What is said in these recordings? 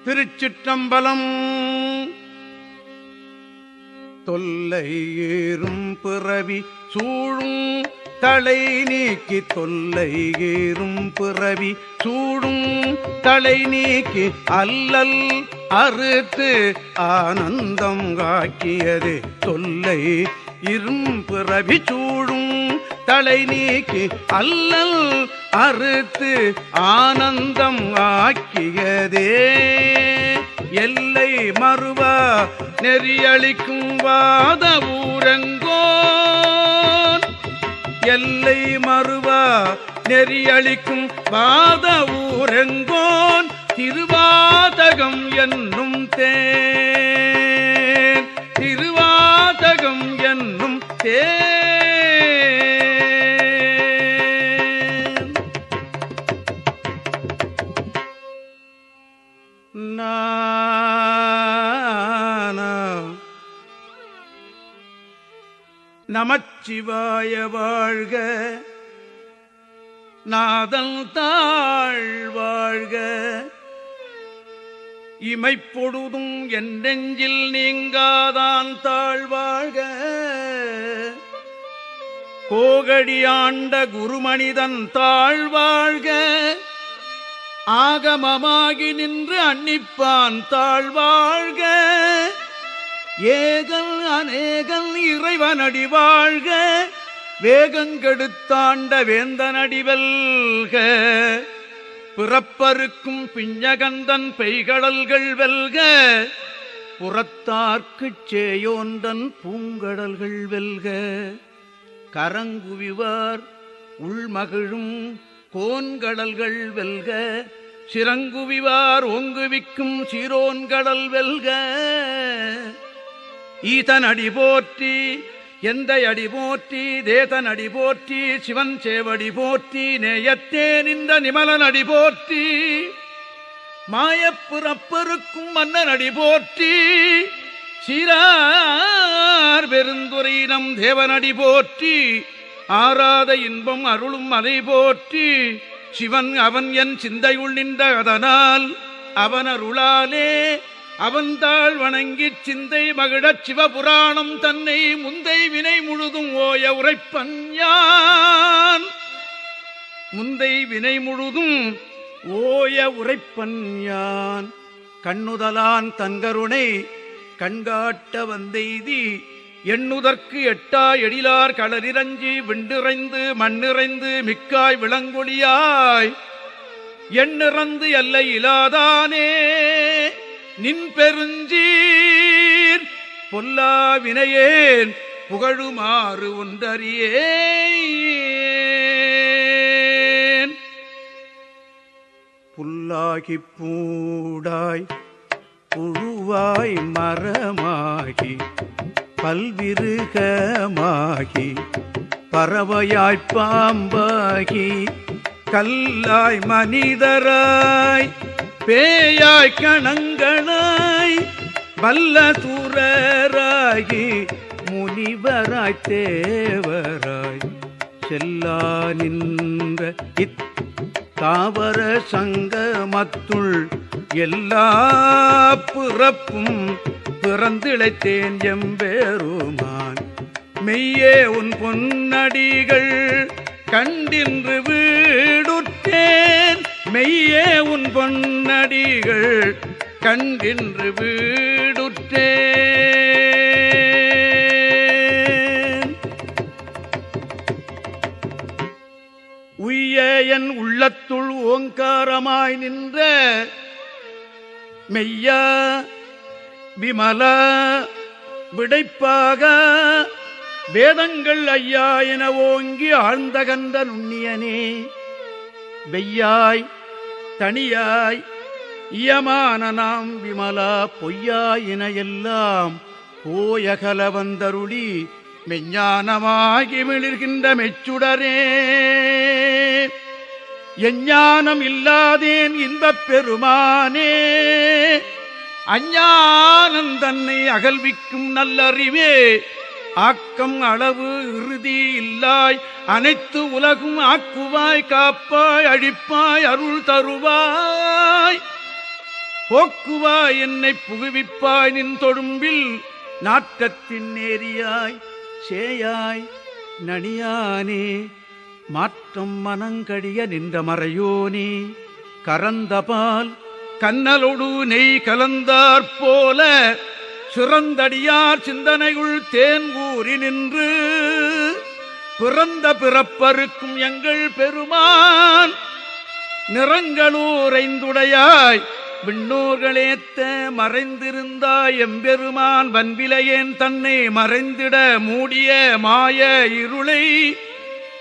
திருச்சிற்றம்பலம். தொல்லை ஏறும் பிறவி சூழும் தலை நீக்கி, தொல்லை ஏறும் பிறவி சூழும் தலை நீக்கி, அல்லல் அறுத்து ஆனந்தம் காக்கியதே. தொல்லை இரும் பிறவி சூழும் தலை நீக்கி, அல்லல் அறுத்து ஆனந்தம் ஆக்கியதே. எல்லை மறுவா நெறியளிக்கும் வாத ஊரங்கோன், எல்லை மறுவா நெறியளிக்கும் வாத ஊரங்கோன், திருவாதகம் என்னும் தேன், திருவாதகம் என்னும் தேன். நமச்சிவாய வாழ்க, நாதன் தாழ் வாழ்க, இமைப்பொழுதும் என் நெஞ்சில் நீங்காதான் தாழ்வாழ்க. கோகடி ஆண்ட குருமனிதன் தாழ்வாழ்க, ஆகமமாகி நின்று அன்னிப்பான் தாழ்வாழ்க. ஏகல் அநேகல் இறைவனடி வாழ்க, வேகங்கெடுத்தாண்ட வேந்தனடி வெல்க. பிறப்பருக்கும் பிஞ்சகந்தன் பெய்கடல்கள் வெல்க, புறத்தார்க்குச் சேயோந்தன் பூங்கடல்கள் வெல்க. கரங்குவிவார் உள்மகிழும் கோன்கடல்கள் வெல்க, சிறங்குவிவார் ஓங்குவிக்கும் சீரோன்கடல் வெல்க. ஈதன் அடி போற்றி, எந்த அடி போற்றி, தேதன் அடி போற்றி, சிவன் சேவடி போற்றி, நேயத்தே நின்ற நிமலன் அடி போற்றி, மாயப்புறப்பெருக்கும் மன்னன் அடி போற்றி, சீரார் பெருந்துரையினம் தேவனடி போற்றி, ஆராத இன்பம் அருளும் அதை போற்றி. சிவன் அவன் என் சிந்தையுள் நின்ற அதனால், அவன் அருளாலே அவன்தாள் வணங்கிச் சிந்தை மகிழச் சிவபுராணம் தன்னை முந்தை வினை முழுதும் ஓய உரைப்பன் யான், முந்தை வினை முழுதும் ஓய உரைப்பன் யான். கண்ணுதலான் தன்கருணை கண்காட்ட வந்தெய்தி, எண்ணுதற்கு எட்டா எழிலார் களரிரஞ்சி, விண்டிறைந்து மண்ணிறைந்து மிக்காய் விளங்கொழியாய், எண்ணிறந்து எல்லை இலாதானே நின் பெருஞ்சீர். பொல்லா வினையேன் புகழுமாறு ஒன்றறியேன். புல்லாகி பூடாய் புழுவாய் மரமாகி, பல்விருகமாகி, பறவையாய்ப் பாம்பாகி, கல்லாய் மனிதராய் பேயாய் கணங்களாய், வல்ல சூரராகி முனிவராய் தேவராய், செல்லா நின்ற இத்தாவர சங்கமத்துள் எல்லா பிறப்பும் பிறந்திழைத்தேன் எம்பெருமான். மெய்யே உன் பொன்னடிகள் கண்டின்று வீடுற்றேன், மெய்யே உன் பொன்னடிகள் கண்டின்று வீடுற்றேன். உய்ய என் உள்ளத்துள் ஓங்காரமாய் நின்ற மெய்யா விமலா விடைப்பாக, வேதங்கள் ஐயா என ஓங்கி ஆழ்ந்தகன்ற நுண்ணியனே. வெய்யாய் தனியாய் இயமான நாம் விமலா, பொய்யாயின எல்லாம் போயகல வந்தருளி, மெஞ்ஞானமாகி மிளிர்கின்ற மெச்சுடரே. எஞ்ஞானம் இல்லாதேன் இன்பப் பெருமானே, அஞ்ஞானம் தன்னை அகல்விக்கும் நல்லறிவே. ஆக்கம் அளவு இறுதி இல்லாய், அனைத்து உலகும் ஆக்குவாய், காப்பாய், அழிப்பாய், அருள் தருவாய். போக்குவாய் என்னை புகுவிப்பாய் நின் தொடும்பில் நாட்டத்தின் நேரியாய் சேயாய் நனியானே மாற்றம் மனங்கடிய நின்ற மறையோனே கரந்தபால் கண்ணலொடு நெய் கலந்தாற்போல சிறந்தடியார் சிந்தனையுள் தேன்கூறி நின்று பிறந்த பிறப்பருக்கும் எங்கள் பெருமான் நிறங்களூரைந்துடையாய் விண்ணோர்களேத்த மறைந்திருந்தாய் எம்பெருமான் வன்விலையேன் தன்னை மறைந்திட மூடிய மாய இருளை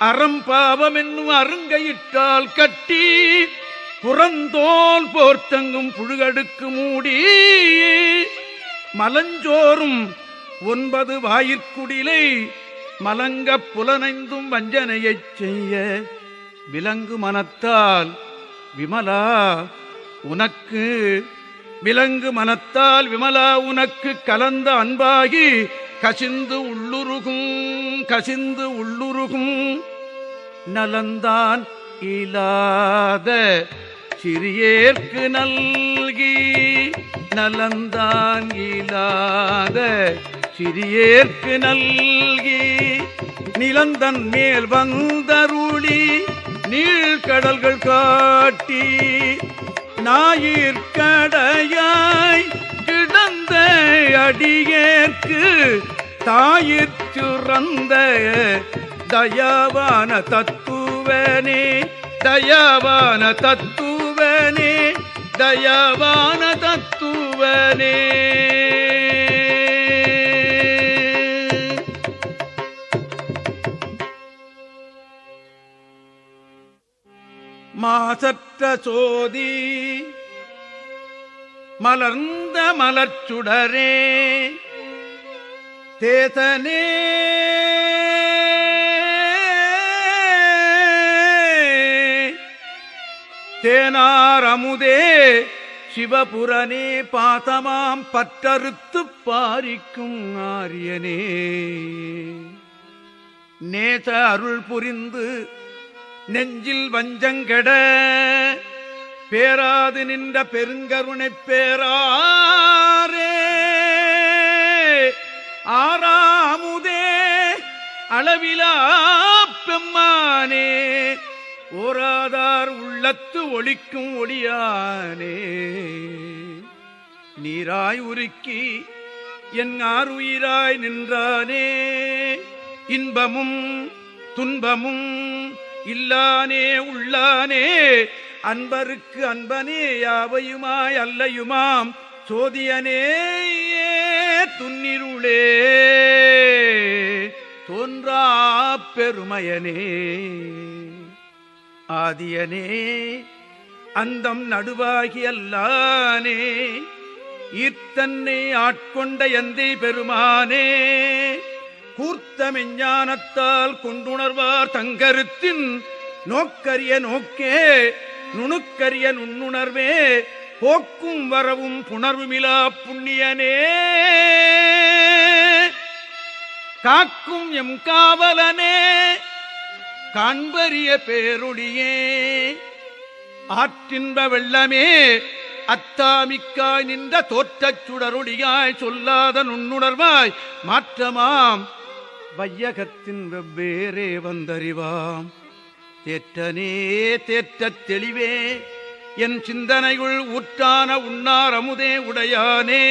அறம்பாவம் என்னும் அருங்கையிட்டால் கட்டி புறந்தோல் போர்த்தங்கும் புழுகடுக்கு மூடி மலஞ்சோறும் 9 வாயிற்குடிலை மலங்கப் புலனைந்தும் வஞ்சனையைச் செய்ய விலங்கு மனத்தால் விமலா உனக்கு விலங்கு மனத்தால் விமலா உனக்கு கலந்த அன்பாகி கசிந்து உள்ளுருகும் நலந்தான் இலாத சிறியேற்கு நல்கி நலந்தான் இலாத சிறியேற்கு நல்கி நிலந்தன் மேல் வந்தருளி நீழ்கடல்கள் காட்டி ஞாயிற்கடையாய் கிடந்த அடியேற்கு தாயிற்சுரந்த தயாவான தத்துவனே தயாவான தத்துவனே தயாவான தத்துவனே மாசற்ற சோதி மலர்ந்த மலர்ச்சுடரே தேசனே தேனார் அமுதே சிவபுரனே பாசமாம் பற்றறுத்து பாரிக்கும் ஆரியனே நேச அருள் புரிந்து நெஞ்சில் வஞ்சங்கெட பேராது நின்ற பெருங்கருணை பேராரே ஆறாமுதே அளவிலா பெம்மானே ஓராதார் உள்ளத்து ஒளிக்கும் ஒளியானே நீராய் உருக்கி என் ஆறுயிராய் நின்றானே இன்பமும் துன்பமும் இல்லானே உள்ளானே அன்பருக்கு அன்பனே யாவையுமாய் அல்லையுமாம் சோதியனே துன்னிருளே தோன்றா பெருமையனே ஆதியனே அந்தம் நடுவாகி அல்லானே ஈர்த்தன்னை ஆட்கொண்ட எந்தை பெருமானே கூர்த்த மெஞ்ஞானத்தால் கொண்டுணர்வார் தங்கருத்தின் நோக்கரிய நோக்கே நுணுக்கரிய நுண்ணுணர்வே போக்கும் வரவும் புணர்வுமிலா புண்ணியனே காக்கும் எம் காவலனே காண்பரிய பேரொழியே ஆற்றின்ப வெள்ளமே அத்தாமிக்காய் நின்ற தோற்றச் சுடரொழியாய் சொல்லாத நுண்ணுணர்வாய் மாற்றமாம் வையகத்தின் வெவ்வேறே வந்தறிவாம் தேற்றனே தேற்றத் தெளிவே என் சிந்தனையுள் ஊற்றான உண்ணார் அமுதே உடையானே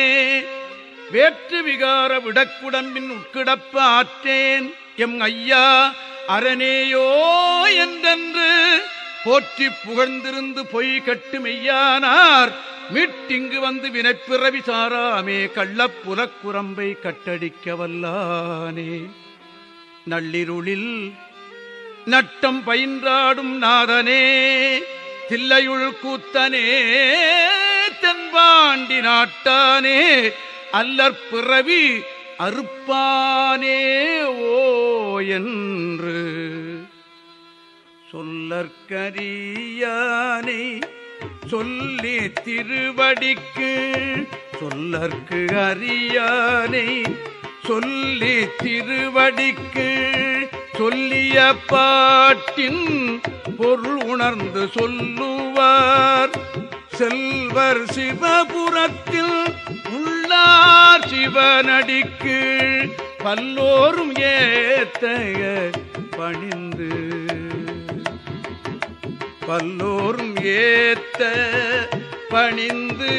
வேற்று விகார விடக்குடம்பின் உட்கிடப்ப ஆற்றேன் எம் ஐயா அரணேயோ என்றென்று போற்றி புகழ்ந்திருந்து பொய் கட்டு மெய்யானார் மீட்டிங்கு வந்து வினைப்பிறவி சாராமே கள்ளப்புலக்குரம்பை கட்டடிக்க வல்லானே நள்ளிருளில் நட்டம் பயின்றாடும் நாதனே தில்லையுள் கூத்தனே தென்பாண்டி நாட்டானே அல்லற்பிறவி அறுப்பானே ஓ என்று சொல்லற்கரியானை சொல்லி திருவடிக்கு சொல்லற்கு அறியானை சொல்லி திருவடிக்கு சொல்லிய பாட்டின் பொருள் உணர்ந்து சொல்லுவார் செல்வர் சிவபுரத்தில் உள்ளார் சிவனடிக்கு பல்லோரும் ஏத்த பணிந்து பல்லோரும் ஏத்த பணிந்து